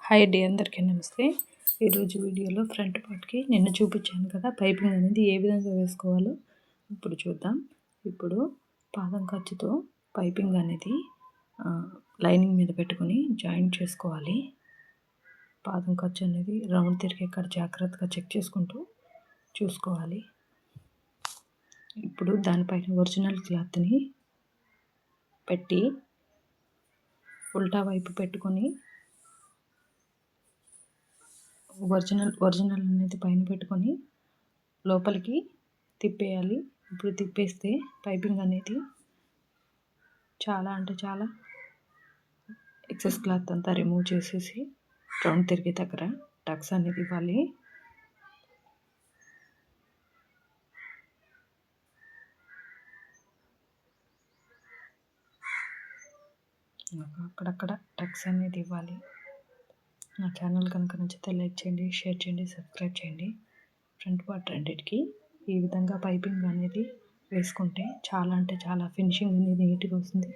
Hi అండి, అందరికీ నమస్తే. ఈరోజు వీడియోలో ఫ్రంట్ పార్ట్కి నిన్న చూపించాను కదా, పైపింగ్ అనేది ఏ విధంగా వేసుకోవాలో ఇప్పుడు చూద్దాం. ఇప్పుడు పాదం ఖర్చుతో పైపింగ్ అనేది లైనింగ్ మీద పెట్టుకొని జాయింట్ చేసుకోవాలి. పాదం ఖర్చు అనేది రౌండ్ తిరిగే కాడ జాగ్రత్తగా చెక్ చేసుకుంటూ చూసుకోవాలి. ఇప్పుడు దానిపైన ఒరిజినల్ క్లాత్ని పెట్టి ఉల్టా వైపు పెట్టుకొని ఒరిజినల్ అనేది పైన పెట్టుకొని లోపలికి తిప్పేయాలి. ఇప్పుడు తిప్పేస్తే పైపింగ్ అనేది చాలా ఎక్సెస్ క్లాత్ అంతా రిమూవ్ చేసేసి రౌండ్ తిరిగే దగ్గర టక్స్ అనేది ఇవ్వాలి. అక్కడక్కడ టక్స్ అనేది ఇవ్వాలి. నా ఛానల్ కనుక నచ్చితే లైక్ చేయండి, షేర్ చేయండి, సబ్స్క్రైబ్ చేయండి. ఫ్రంట్ పార్ట్ రెండిటికి ఈ విధంగా పైపింగ్ అనేది వేసుకుంటే చాలా ఫినిషింగ్ అనేది నీట్గా వస్తుంది.